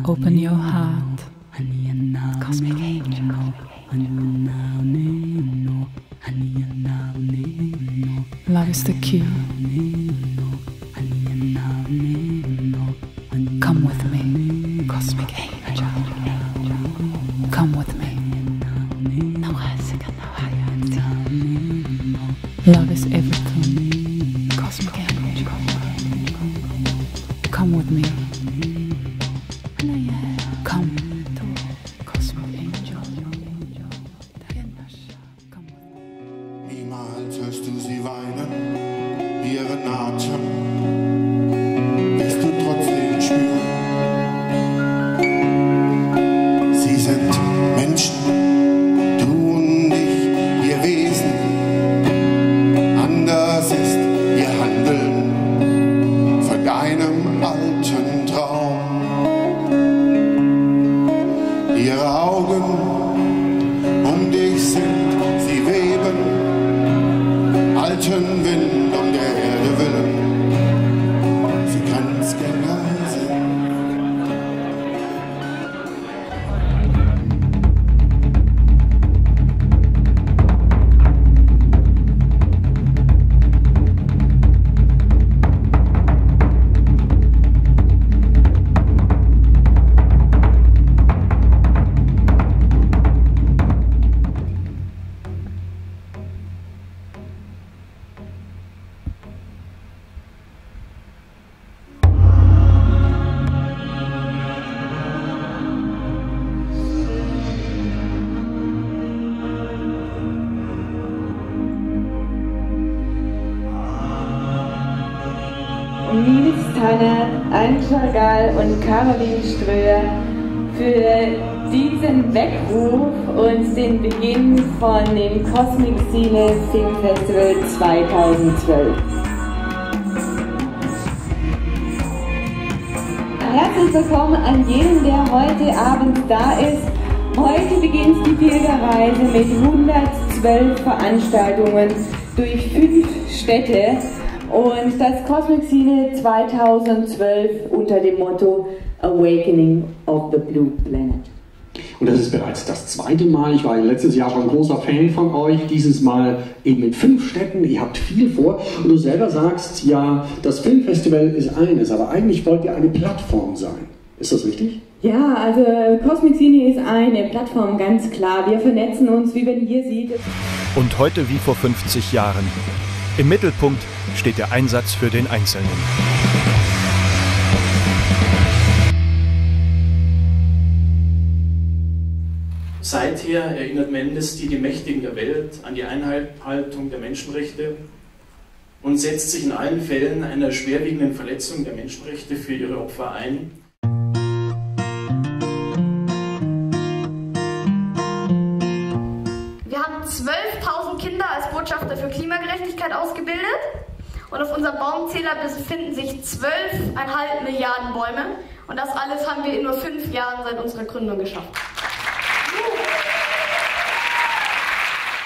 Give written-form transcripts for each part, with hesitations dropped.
Open your heart. Cosmic Angel. Love is the cue. Come with me, Cosmic Angel. Come with me. Love is everything, Cosmic Angel. Come with me. Come to Cosmic Angel. Niemals hörst du sie weinen, ihren Atem wirst du trotzdem spüren. Sie sind Menschen, du und ich, ihr Wesen. Anders ist ihr Handeln von deinem alten Traum. Ihre Augen um dich sind, sie weben, alten Wind um der Erde willen, sie Grenzgänger sind. Anschlagal und Caroline Ströer für diesen Weckruf und den Beginn von dem Cosmic Cine Filmfestival 2012. Herzlich willkommen an jeden, der heute Abend da ist. Heute beginnt die Pilgerreise mit 112 Veranstaltungen durch 5 Städte. Und das Cosmic Cine 2012 unter dem Motto Awakening of the Blue Planet. Und das ist bereits das zweite Mal. Ich war letztes Jahr schon ein großer Fan von euch. Dieses Mal eben mit 5 Städten. Ihr habt viel vor. Und du selber sagst, ja, das Filmfestival ist eines, aber eigentlich wollt ihr eine Plattform sein. Ist das richtig? Ja, also Cosmic Cine ist eine Plattform, ganz klar. Wir vernetzen uns, wie man hier sieht. Und heute wie vor 50 Jahren. Im Mittelpunkt steht der Einsatz für den Einzelnen. Seither erinnert Amnesty die Mächtigen der Welt an die Einhaltung der Menschenrechte und setzt sich in allen Fällen einer schwerwiegenden Verletzung der Menschenrechte für ihre Opfer ein. Wir haben 12.000 Kinder als Botschafter für Klimagerechtigkeit ausgebildet und auf unserem Baumzähler befinden sich 12,5 Milliarden Bäume und das alles haben wir in nur 5 Jahren seit unserer Gründung geschafft.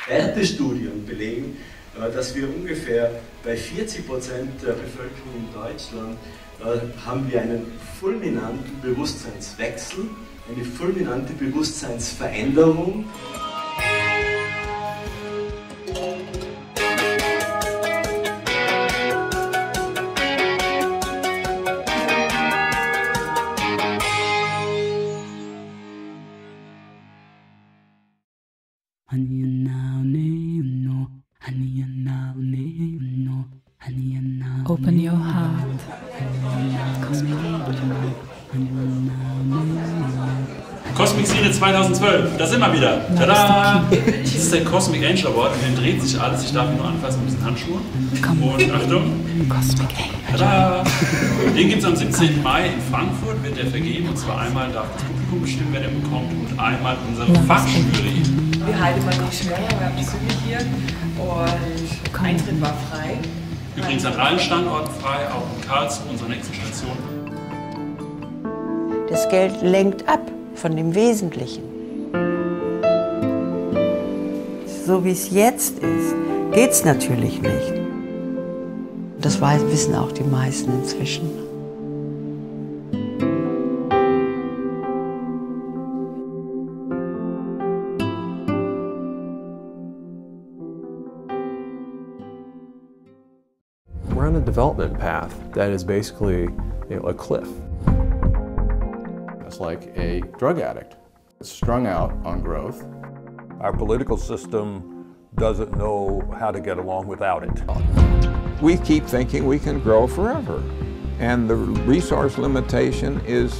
Wertestudien belegen, dass wir ungefähr bei 40% der Bevölkerung in Deutschland haben wir einen fulminanten Bewusstseinswechsel, eine fulminante Bewusstseinsveränderung. Open your heart. Cosmic Cine 2012, da sind wir wieder. Tada! Das ist der Cosmic Angel Award, in dem dreht sich alles. Ich darf ihn nur anfassen mit diesen Handschuhen. Und Achtung! Cosmic Angel. Tada! Den gibt es am 17. Mai in Frankfurt, wird der vergeben. Und zwar einmal darf das Publikum bestimmen, wer den bekommt, und einmal unsere Fachjury. Wir halten mal die Schwere, wir haben die Sümme hier und Eintritt war frei. Übrigens an allen Standorten frei, auch in Karlsruhe, unserer nächsten Station. Das Geld lenkt ab von dem Wesentlichen. So wie es jetzt ist, geht es natürlich nicht. Das wissen auch die meisten inzwischen. We're on a development path that is basically, a cliff. It's like a drug addict. It's strung out on growth. Our political system doesn't know how to get along without it. We keep thinking we can grow forever, and the resource limitation is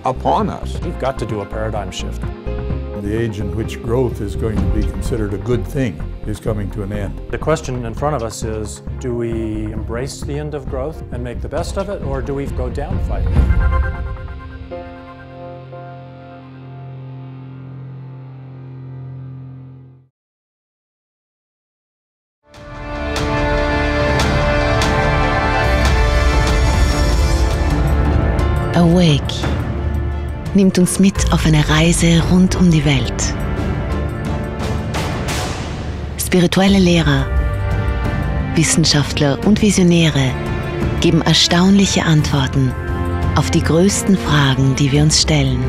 upon us. We've got to do a paradigm shift. The age in which growth is going to be considered a good thing is coming to an end. The question in front of us is, do we embrace the end of growth and make the best of it, or do we go down fighting? Awake nimmt uns mit auf eine Reise rund um die Welt. Spirituelle Lehrer, Wissenschaftler und Visionäre geben erstaunliche Antworten auf die größten Fragen, die wir uns stellen.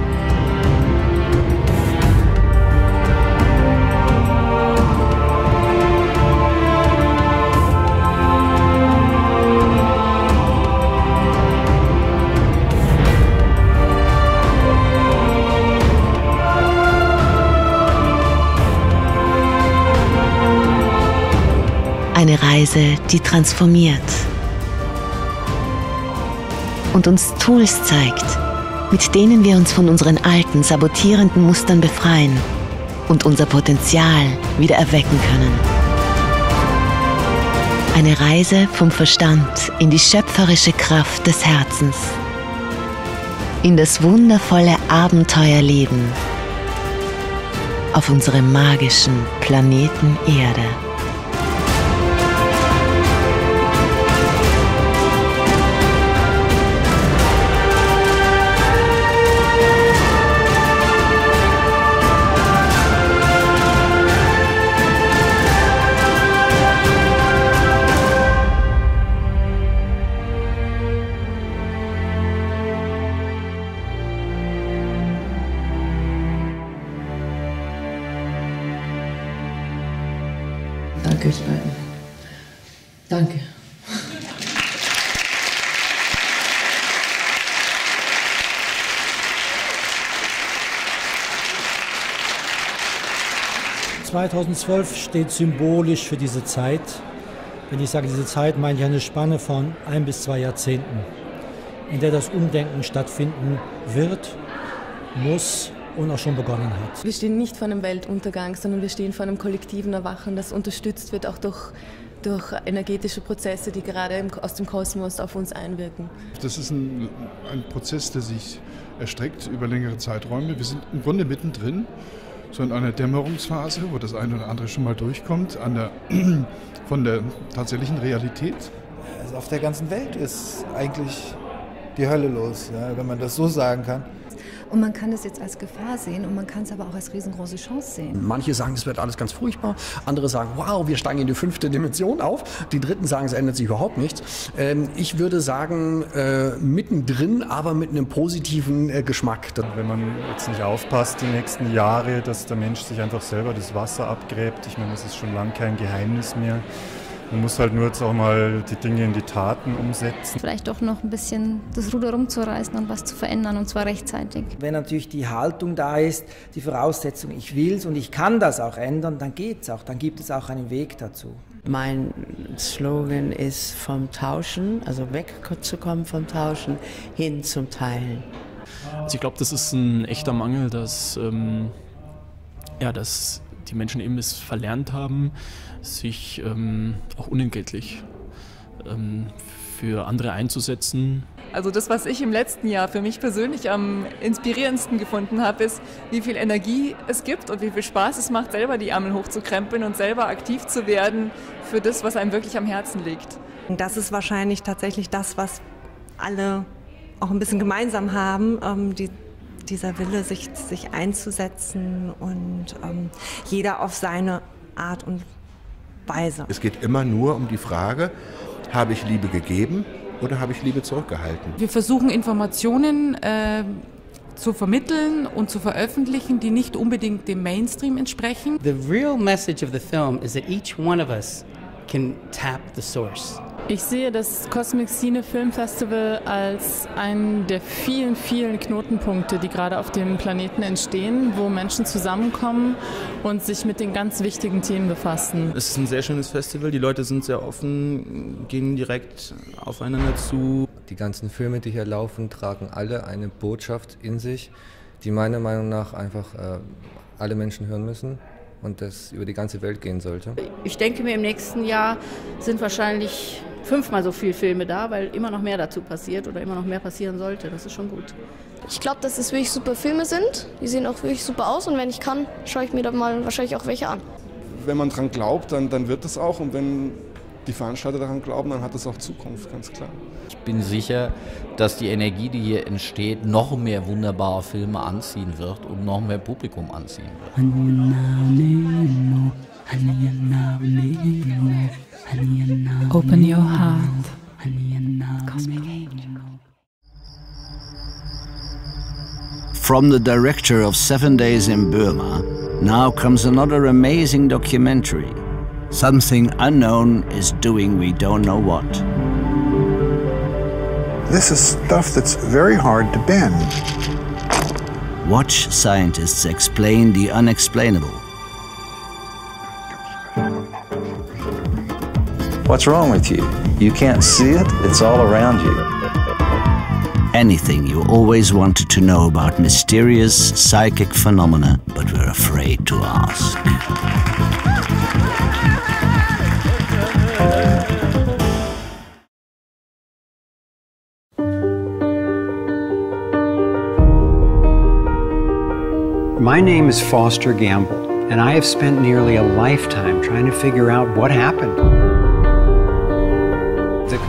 Eine Reise, die transformiert und uns Tools zeigt, mit denen wir uns von unseren alten, sabotierenden Mustern befreien und unser Potenzial wieder erwecken können. Eine Reise vom Verstand in die schöpferische Kraft des Herzens, in das wundervolle Abenteuerleben auf unserem magischen Planeten Erde. Danke euch beiden. Danke. ...2012 steht symbolisch für diese Zeit. Wenn ich sage diese Zeit, meine ich eine Spanne von 1 bis 2 Jahrzehnten, in der das Umdenken stattfinden wird, muss und auch schon begonnen hat. Wir stehen nicht vor einem Weltuntergang, sondern wir stehen vor einem kollektiven Erwachen, das unterstützt wird auch durch energetische Prozesse, die gerade aus dem Kosmos auf uns einwirken. Das ist ein Prozess, der sich erstreckt über längere Zeiträume. Wir sind im Grunde mittendrin, so in einer Dämmerungsphase, wo das eine oder andere schon mal durchkommt, von der tatsächlichen Realität. Also auf der ganzen Welt ist eigentlich die Hölle los, ja, wenn man das so sagen kann. Und man kann das jetzt als Gefahr sehen und man kann es aber auch als riesengroße Chance sehen. Manche sagen, es wird alles ganz furchtbar. Andere sagen, wow, wir steigen in die 5. Dimension auf. Die Dritten sagen, es ändert sich überhaupt nichts. Ich würde sagen, mittendrin, aber mit einem positiven Geschmack. Wenn man jetzt nicht aufpasst die nächsten Jahre, dass der Mensch sich einfach selber das Wasser abgräbt. Ich meine, das ist schon lange kein Geheimnis mehr. Man muss halt nur jetzt auch mal die Dinge in die Taten umsetzen. Vielleicht doch noch ein bisschen das Ruder rumzureißen und was zu verändern, und zwar rechtzeitig. Wenn natürlich die Haltung da ist, die Voraussetzung, ich will es und ich kann das auch ändern, dann geht es auch, dann gibt es auch einen Weg dazu. Mein Slogan ist vom Tauschen, also wegzukommen vom Tauschen, hin zum Teilen. Also ich glaube, das ist ein echter Mangel, dass die Menschen eben es verlernt haben, sich auch unentgeltlich für andere einzusetzen. Also das, was ich im letzten Jahr für mich persönlich am inspirierendsten gefunden habe, ist, wie viel Energie es gibt und wie viel Spaß es macht, selber die Ärmel hochzukrempeln und selber aktiv zu werden für das, was einem wirklich am Herzen liegt. Das ist wahrscheinlich tatsächlich das, was alle auch ein bisschen gemeinsam haben, dieser Wille, sich einzusetzen und jeder auf seine Art und Weise. Es geht immer nur um die Frage, Habe ich Liebe gegeben oder habe ich Liebe zurückgehalten? Wir versuchen Informationen zu vermitteln und zu veröffentlichen, die nicht unbedingt dem Mainstream entsprechen. The real message of the film is that each one of us can tap the source. Ich sehe das Cosmic Cine Filmfestival als einen der vielen, vielen Knotenpunkte, die gerade auf dem Planeten entstehen, wo Menschen zusammenkommen und sich mit den ganz wichtigen Themen befassen. Es ist ein sehr schönes Festival, die Leute sind sehr offen, gehen direkt aufeinander zu. Die ganzen Filme, die hier laufen, tragen alle eine Botschaft in sich, die meiner Meinung nach einfach alle Menschen hören müssen und das über die ganze Welt gehen sollte. Ich denke mir, im nächsten Jahr sind wahrscheinlich 5-mal so viele Filme da, weil immer noch mehr dazu passiert oder immer noch mehr passieren sollte. Das ist schon gut. Ich glaube, dass es wirklich super Filme sind. Die sehen auch wirklich super aus und wenn ich kann, schaue ich mir da mal wahrscheinlich auch welche an. Wenn man dran glaubt, dann wird es auch, und wenn die Veranstalter daran glauben, dann hat es auch Zukunft, ganz klar. Ich bin sicher, dass die Energie, die hier entsteht, noch mehr wunderbare Filme anziehen wird und noch mehr Publikum anziehen wird. Open your heart. Cosmic Angel. From the director of 7 Days in Burma, now comes another amazing documentary. Something unknown is doing we don't know what. This is stuff that's very hard to bend. Watch scientists explain the unexplainable. What's wrong with you? You can't see it? It's all around you. Anything you always wanted to know about mysterious psychic phenomena, but were afraid to ask. My name is Foster Gamble, and I have spent nearly a lifetime trying to figure out what happened.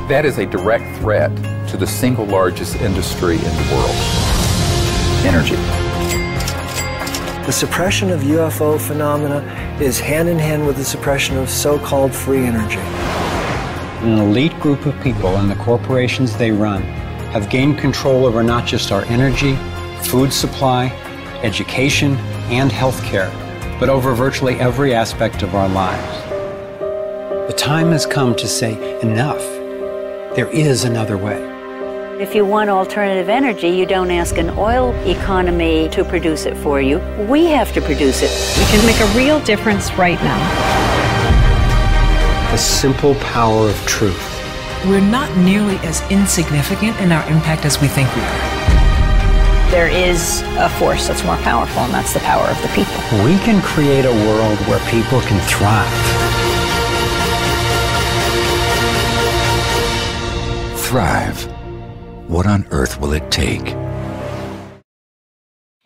That is a direct threat to the single largest industry in the world, energy. The suppression of UFO phenomena is hand in hand with the suppression of so-called free energy. An elite group of people and the corporations they run have gained control over not just our energy, food supply, education, and healthcare, but over virtually every aspect of our lives. The time has come to say enough. There is another way. If you want alternative energy, you don't ask an oil economy to produce it for you. We have to produce it. We can make a real difference right now. The simple power of truth. We're not nearly as insignificant in our impact as we think we are. There is a force that's more powerful, and that's the power of the people. We can create a world where people can thrive. Thrive. What on earth will it take?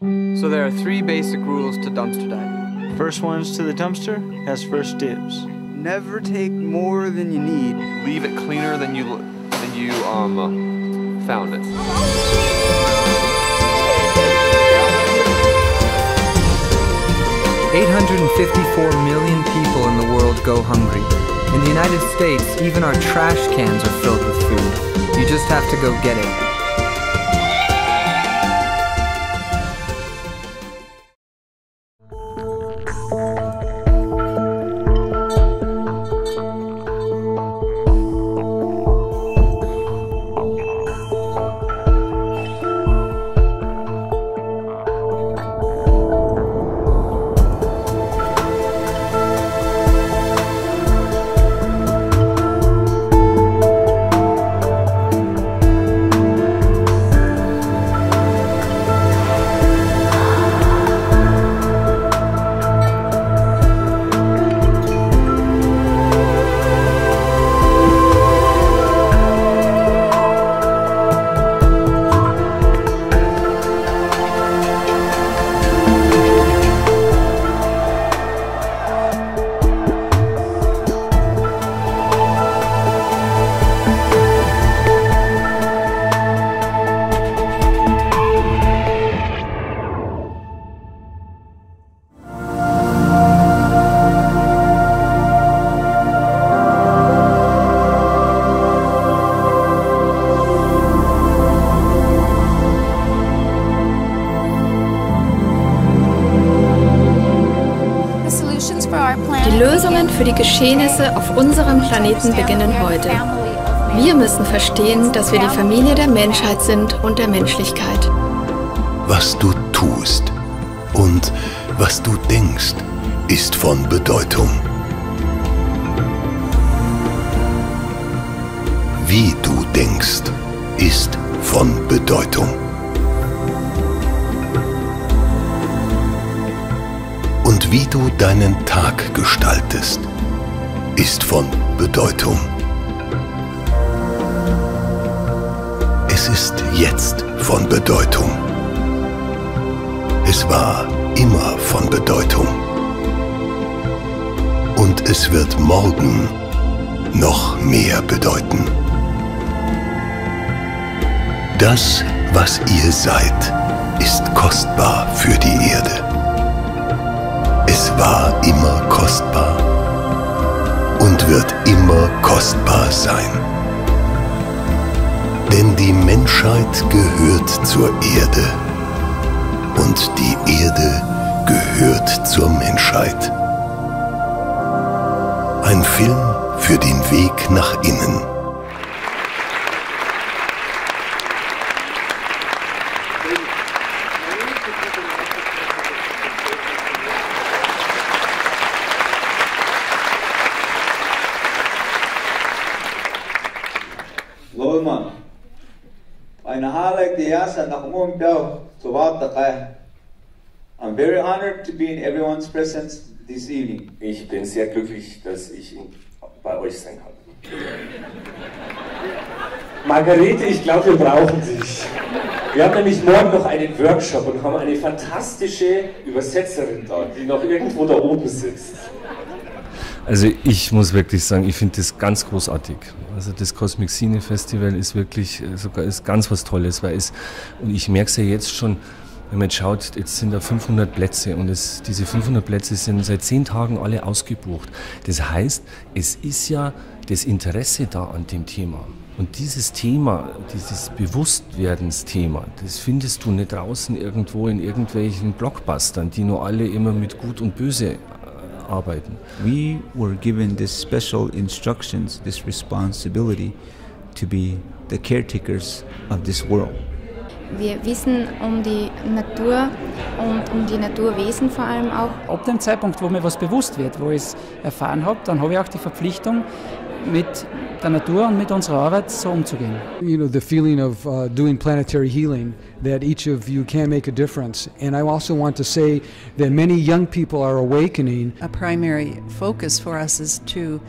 So there are 3 basic rules to dumpster diving. First one's to the dumpster has first dibs. Never take more than you need. Leave it cleaner than you found it. 854 million people in the world go hungry. In the United States, even our trash cans are filled with food. You just have to go get it. für die Geschehnisse auf unserem Planeten beginnen heute. Wir müssen verstehen, dass wir die Familie der Menschheit sind und der Menschlichkeit. Was du tust und was du denkst, ist von Bedeutung. Wie du denkst, ist von Bedeutung. Und wie du deinen Tag gestaltest, ist von Bedeutung. Es ist jetzt von Bedeutung. Es war immer von Bedeutung. Und es wird morgen noch mehr bedeuten. Das, was ihr seid, ist kostbar für die Erde. Es war immer kostbar und wird immer kostbar sein. Denn die Menschheit gehört zur Erde und die Erde gehört zur Menschheit. Ein Film für den Weg nach innen. I'm very honored to be in everyone's presence this evening. Ich bin sehr glücklich, dass ich bei euch sein kann. Margarete, ich glaube, wir brauchen dich. Wir haben nämlich morgen noch einen Workshop und haben eine fantastische Übersetzerin da, die noch irgendwo da oben sitzt. Also ich muss wirklich sagen, ich finde das ganz großartig. Also das Cosmic Cine Festival ist wirklich ist ganz was Tolles, weil und ich merke es ja jetzt schon, wenn man jetzt schaut, jetzt sind da 500 Plätze und diese 500 Plätze sind seit 10 Tagen alle ausgebucht. Das heißt, es ist ja das Interesse da an dem Thema. Und dieses Thema, dieses Bewusstwerdensthema, das findest du nicht draußen irgendwo in irgendwelchen Blockbustern, die nur alle immer mit Gut und Böse arbeiten. We were given this special instructions, this responsibility to be the caretakers of this world. Wir wissen um die Natur und um die Naturwesen vor allem auch. Ab dem Zeitpunkt, wo mir was bewusst wird, wo ich es erfahren habe, dann habe ich auch die Verpflichtung, mit der Natur und mit unserer Arbeit so umzugehen. You know, the feeling of doing planetary healing, that each of you can make a difference. And I also want to say that many young people are awakening. A primary focus for us is to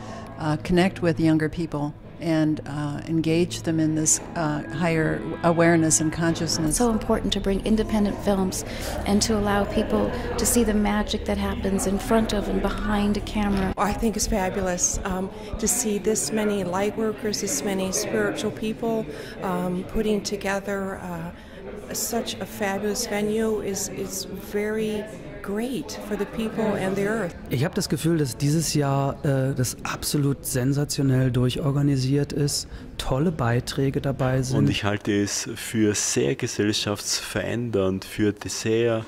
connect with younger people and engage them in this higher awareness and consciousness. It's so important to bring independent films and to allow people to see the magic that happens in front of and behind a camera. I think it's fabulous to see this many light workers, this many spiritual people putting together such a fabulous venue is very great for the people and the earth. Ich habe das Gefühl, dass dieses Jahr das absolut sensationell durchorganisiert ist, tolle Beiträge dabei sind. Und ich halte es für sehr gesellschaftsverändernd, für sehr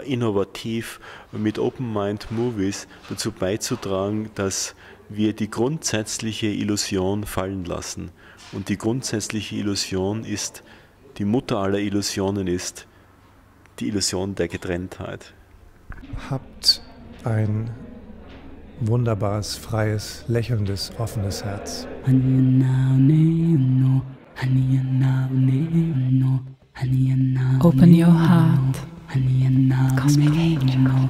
innovativ, mit Open Mind Movies dazu beizutragen, dass wir die grundsätzliche Illusion fallen lassen. Und die grundsätzliche Illusion ist, die Mutter aller Illusionen ist die Illusion der Getrenntheit. Habt ein wunderbares, freies, lächelndes, offenes Herz. Open your heart. Cosmic Angel.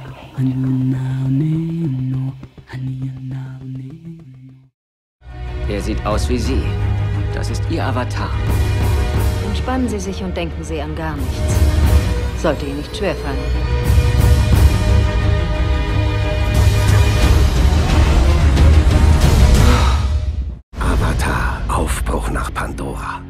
Er sieht aus wie Sie. Das ist Ihr Avatar. Entspannen Sie sich und denken Sie an gar nichts. Sollte Ihnen nicht schwerfallen. Avatar, Aufbruch nach Pandora.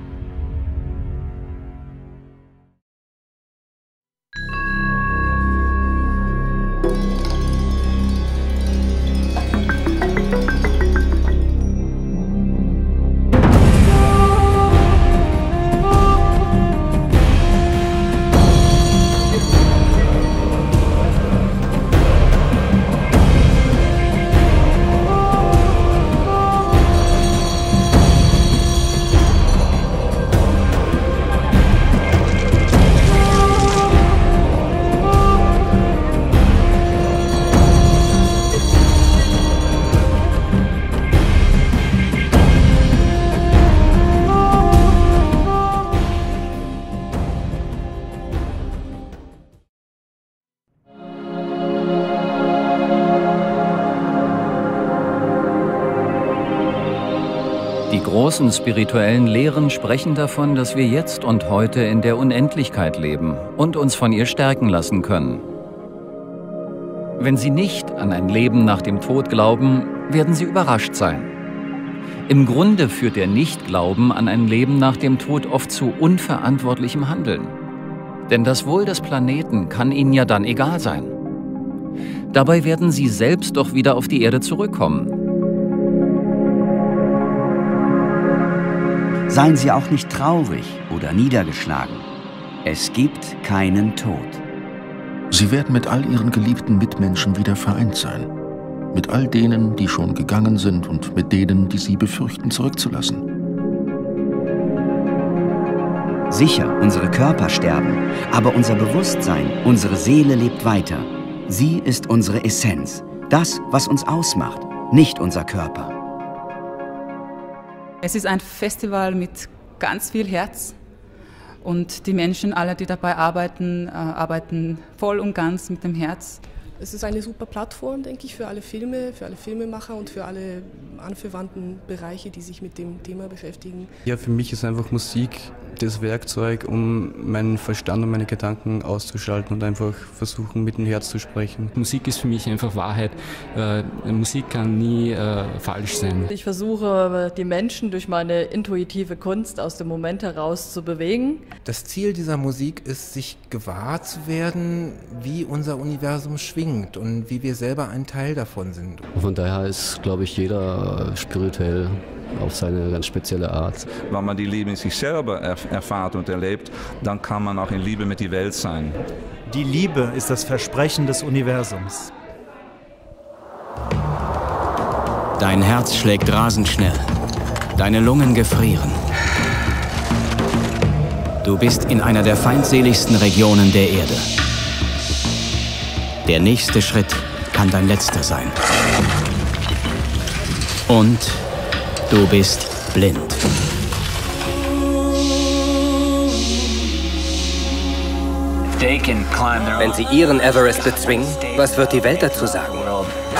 großen spirituellen Lehren sprechen davon, dass wir jetzt und heute in der Unendlichkeit leben und uns von ihr stärken lassen können. Wenn Sie nicht an ein Leben nach dem Tod glauben, werden Sie überrascht sein. Im Grunde führt der Nichtglauben an ein Leben nach dem Tod oft zu unverantwortlichem Handeln. Denn das Wohl des Planeten kann Ihnen ja dann egal sein. Dabei werden Sie selbst doch wieder auf die Erde zurückkommen. Seien Sie auch nicht traurig oder niedergeschlagen. Es gibt keinen Tod. Sie werden mit all Ihren geliebten Mitmenschen wieder vereint sein. Mit all denen, die schon gegangen sind und mit denen, die Sie befürchten, zurückzulassen. Sicher, unsere Körper sterben, aber unser Bewusstsein, unsere Seele lebt weiter. Sie ist unsere Essenz, das, was uns ausmacht, nicht unser Körper. Es ist ein Festival mit ganz viel Herz und die Menschen, alle, die dabei arbeiten, arbeiten voll und ganz mit dem Herz. Es ist eine super Plattform, denke ich, für alle Filme, für alle Filmemacher und für alle anverwandten Bereiche, die sich mit dem Thema beschäftigen. Ja, für mich ist einfach Musik das Werkzeug, um meinen Verstand und meine Gedanken auszuschalten und einfach versuchen, mit dem Herz zu sprechen. Musik ist für mich einfach Wahrheit. Musik kann nie falsch sein. Ich versuche, die Menschen durch meine intuitive Kunst aus dem Moment heraus zu bewegen. Das Ziel dieser Musik ist, sich gewahr zu werden, wie unser Universum schwingt und wie wir selber ein Teil davon sind. Von daher ist, glaube ich, jeder spirituell auf seine ganz spezielle Art. Wenn man die Liebe in sich selber erfahrt und erlebt, dann kann man auch in Liebe mit der Welt sein. Die Liebe ist das Versprechen des Universums. Dein Herz schlägt rasend schnell. Deine Lungen gefrieren. Du bist in einer der feindseligsten Regionen der Erde. Der nächste Schritt kann dein letzter sein. Und du bist blind. Wenn Sie Ihren Everest bezwingen, was wird die Welt dazu sagen?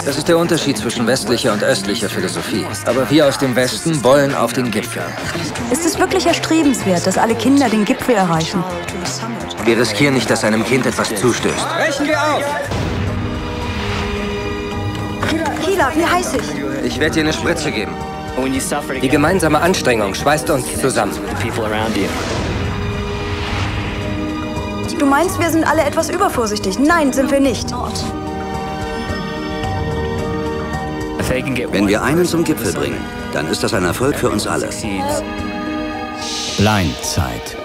Das ist der Unterschied zwischen westlicher und östlicher Philosophie. Aber wir aus dem Westen wollen auf den Gipfel. Ist es wirklich erstrebenswert, dass alle Kinder den Gipfel erreichen? Wir riskieren nicht, dass einem Kind etwas zustößt. Brechen wir auf! Kila, wie heiß ich? Ich werde dir eine Spritze geben. Die gemeinsame Anstrengung schweißt uns zusammen. Du meinst, wir sind alle etwas übervorsichtig? Nein, sind wir nicht. Wenn wir einen zum Gipfel bringen, dann ist das ein Erfolg für uns alle. Blindzeit.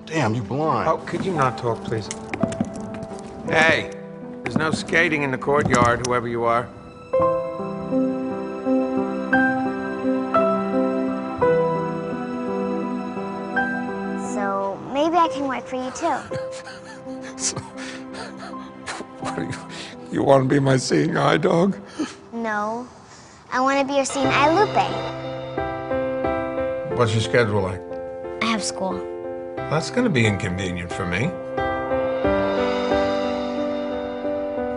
Damn, you're blind. Oh, could you not talk, please? Hey, there's no skating in the courtyard, whoever you are. So, maybe I can work for you, too. So, what do you want to be my seeing eye dog? No, I want to be your seeing eye Lupe. What's your schedule like? I have school. That's going to be inconvenient for me.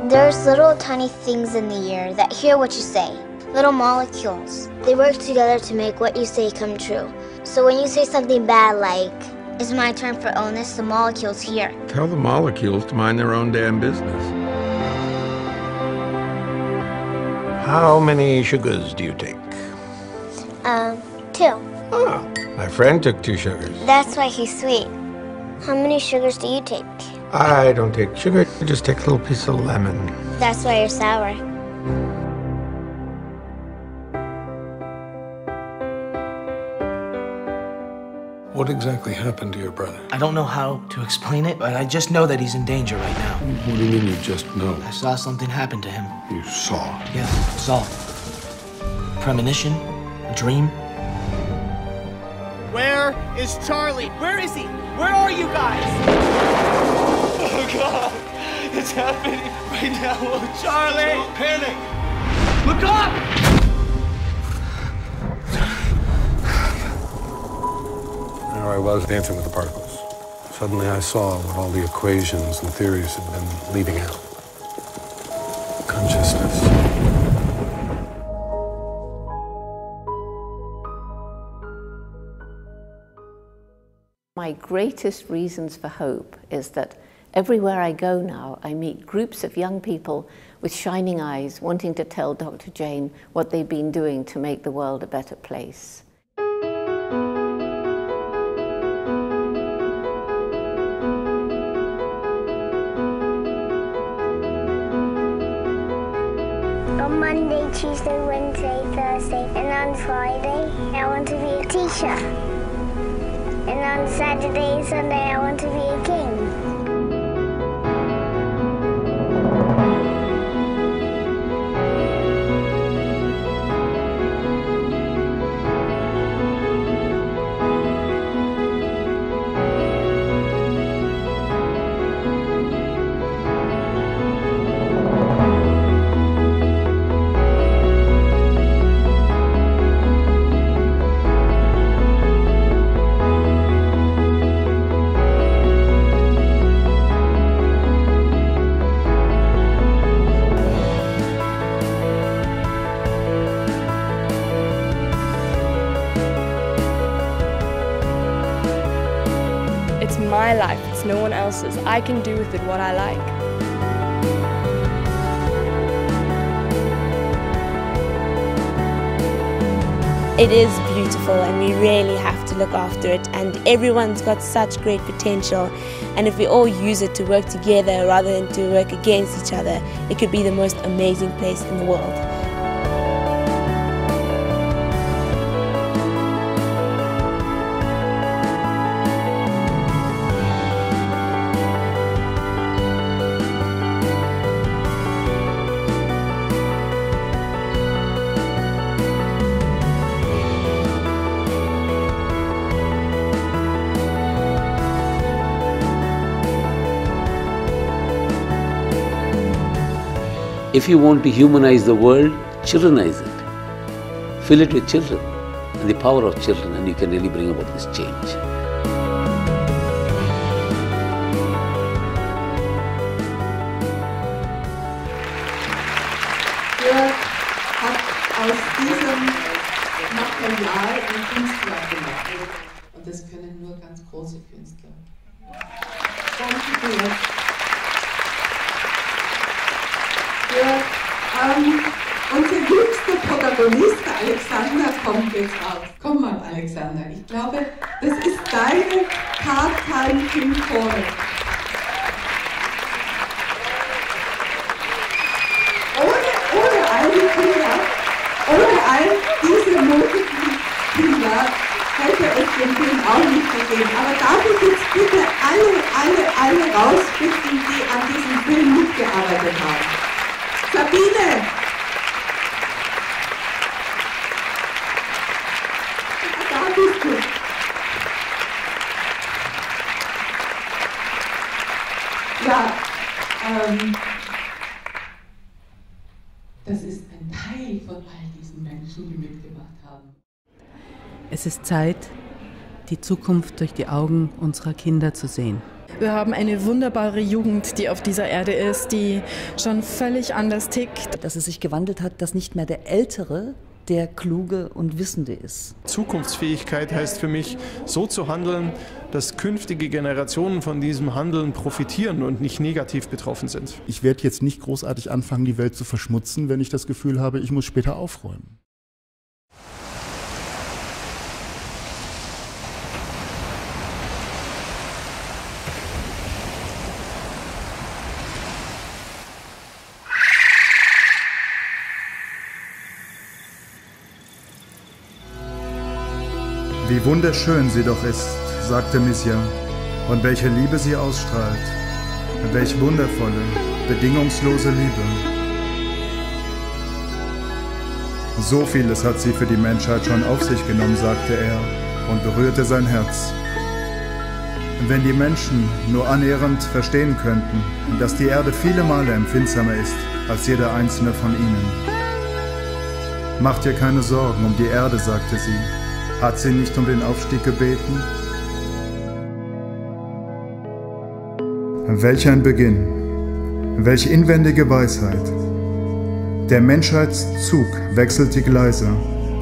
There's little tiny things in the air that hear what you say. Little molecules. They work together to make what you say come true. So when you say something bad like, it's my turn for illness, the molecules hear. Tell the molecules to mind their own damn business. How many sugars do you take? 2. Oh, my friend took 2 sugars. That's why he's sweet. How many sugars do you take? I don't take sugar, I just take a little piece of lemon. That's why you're sour. What exactly happened to your brother? I don't know how to explain it, but I just know that he's in danger right now. What do you mean you just know? I saw something happen to him. You saw? Yeah, saw. Premonition, a dream. Where is Charlie? Where is he? Where are you guys? Oh God, it's happening right now. Oh, Charlie! Don't panic! Look up! There I was dancing with the particles. Suddenly I saw what all the equations and theories had been leaving out. Consciousness. My greatest reasons for hope is that everywhere I go now, I meet groups of young people with shining eyes wanting to tell Dr. Jane what they've been doing to make the world a better place. On Monday, Tuesday, Wednesday, Thursday, and on Friday, I want to be a teacher. And on Saturday and Sunday, I want to be a king. My life, it's no one else's. I can do with it what I like. It is beautiful and we really have to look after it, and everyone's got such great potential, and if we all use it to work together rather than to work against each other, it could be the most amazing place in the world. If you want to humanize the world, childrenize it. Fill it with children and the power of children, and you can really bring about this change. Jörg hat aus diesem Material einen Künstler gemacht. Und das können nur ganz große Künstler. Danke dir. Unser jüngster Protagonist, Alexander, kommt jetzt raus. Komm mal, Alexander. Ich glaube, das ist deine Part-Time-Filmchore. Ohne all die Kinder, ohne all diese mutigen Kinder hätte es den Film auch nicht gegeben. Aber darf ich jetzt bitte alle rausbitten, die an diesem Film mitgearbeitet haben? Sabine! Da bist du. Ja, das ist ein Teil von all diesen Menschen, die mitgemacht haben. Es ist Zeit, die Zukunft durch die Augen unserer Kinder zu sehen. Wir haben eine wunderbare Jugend, die auf dieser Erde ist, die schon völlig anders tickt. Dass es sich gewandelt hat, dass nicht mehr der Ältere der Kluge und Wissende ist. Zukunftsfähigkeit heißt für mich, so zu handeln, dass künftige Generationen von diesem Handeln profitieren und nicht negativ betroffen sind. Ich werde jetzt nicht großartig anfangen, die Welt zu verschmutzen, wenn ich das Gefühl habe, ich muss später aufräumen. Wie wunderschön sie doch ist, sagte Misja, und welche Liebe sie ausstrahlt. Welch wundervolle, bedingungslose Liebe. So vieles hat sie für die Menschheit schon auf sich genommen, sagte er und berührte sein Herz. Wenn die Menschen nur annähernd verstehen könnten, dass die Erde viele Male empfindsamer ist als jeder einzelne von ihnen. Macht dir keine Sorgen um die Erde, sagte sie. Hat sie nicht um den Aufstieg gebeten? Welch ein Beginn, welch inwendige Weisheit. Der Menschheitszug wechselt die Gleise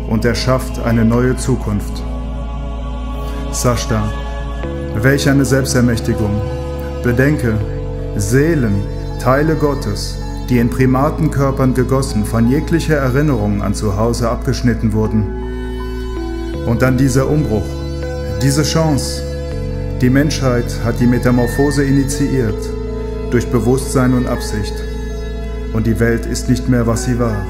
und erschafft eine neue Zukunft. Sashta, welch eine Selbstermächtigung. Bedenke, Seelen, Teile Gottes, die in Primatenkörpern gegossen, von jeglicher Erinnerung an Zuhause abgeschnitten wurden. Und dann dieser Umbruch, diese Chance. Die Menschheit hat die Metamorphose initiiert, durch Bewusstsein und Absicht. Und die Welt ist nicht mehr, was sie war.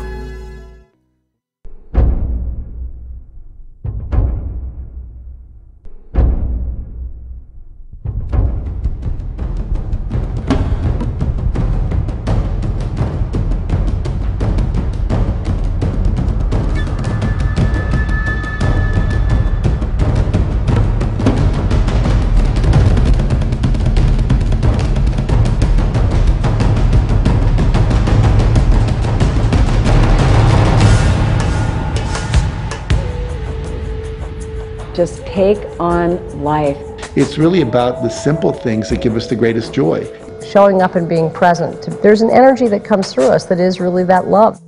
Just take on life. It's really about the simple things that give us the greatest joy. Showing up and being present. There's an energy that comes through us that is really that love.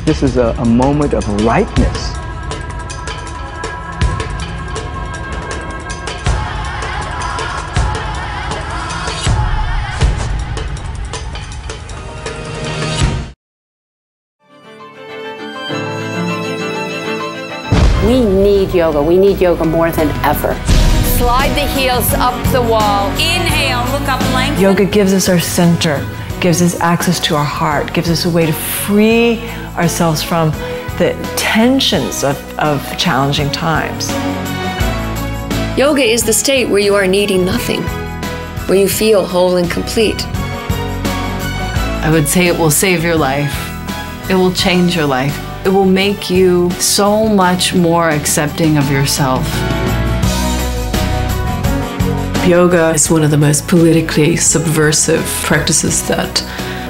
This is a moment of ripeness. We need yoga. We need yoga more than ever. Slide the heels up the wall. Inhale, look up, lengthen. Yoga gives us our center, gives us access to our heart, gives us a way to free ourselves from the tensions of challenging times. Yoga is the state where you are needing nothing, where you feel whole and complete. I would say it will save your life. It will change your life. It will make you so much more accepting of yourself. Yoga is one of the most politically subversive practices that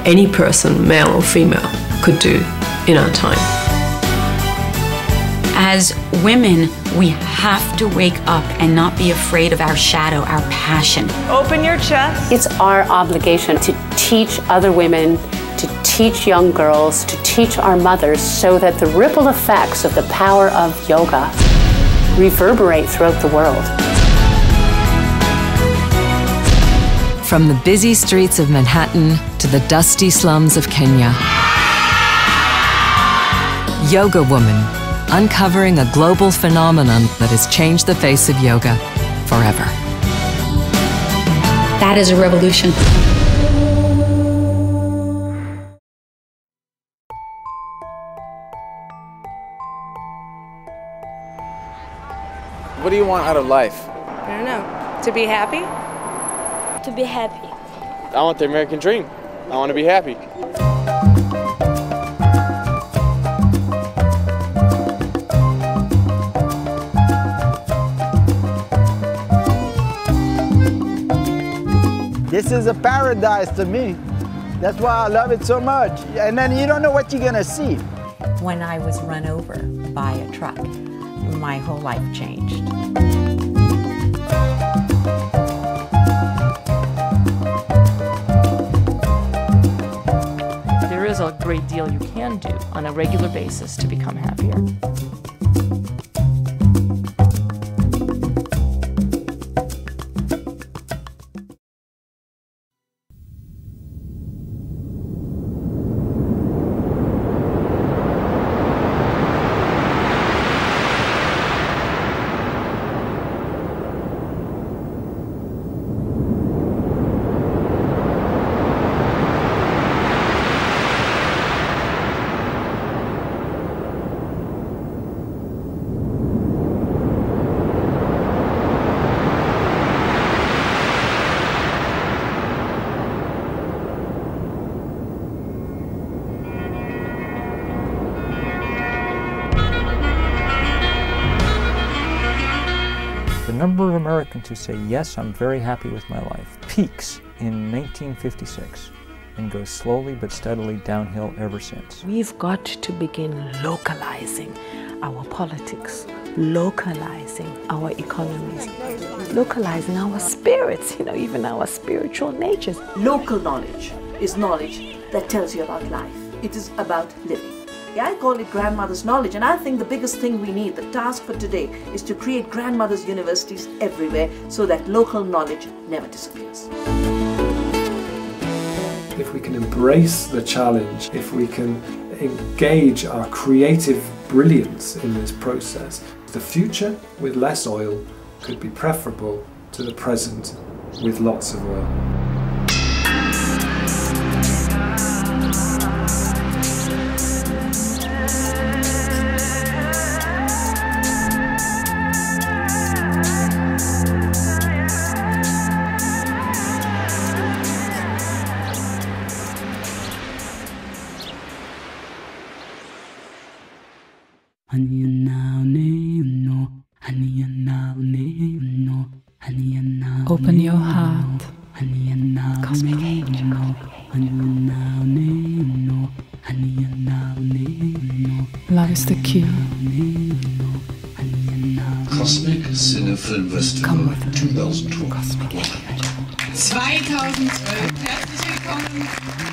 any person, male or female, could do in our time. As women, we have to wake up and not be afraid of our shadow, our passion. Open your chest. It's our obligation to teach other women, to teach young girls, to teach our mothers, so that the ripple effects of the power of yoga reverberate throughout the world. From the busy streets of Manhattan to the dusty slums of Kenya. Yoga Woman, uncovering a global phenomenon that has changed the face of yoga forever. That is a revolution. What do you want out of life? I don't know. To be happy? To be happy. I want the American dream. I want to be happy. This is a paradise to me. That's why I love it so much. And then you don't know what you're gonna see. When I was run over by a truck, my whole life changed. There is a great great deal you can do on a regular basis to become happier. The number of Americans who say, yes, I'm very happy with my life, peaks in 1956 and goes slowly but steadily downhill ever since. We've got to begin localizing our politics, localizing our economies, localizing our spirits, even our spiritual natures. Local knowledge is knowledge that tells you about life. It is about living. I call it grandmother's knowledge, and I think the biggest thing we need, the task for today, is to create grandmother's universities everywhere so that local knowledge never disappears. If we can embrace the challenge, if we can engage our creative brilliance in this process, the future with less oil could be preferable to the present with lots of oil. Open your heart. Cosmic Angel. Love is the key. Cosmic Cine Filmfestival 2012. 2012. Herzlich willkommen.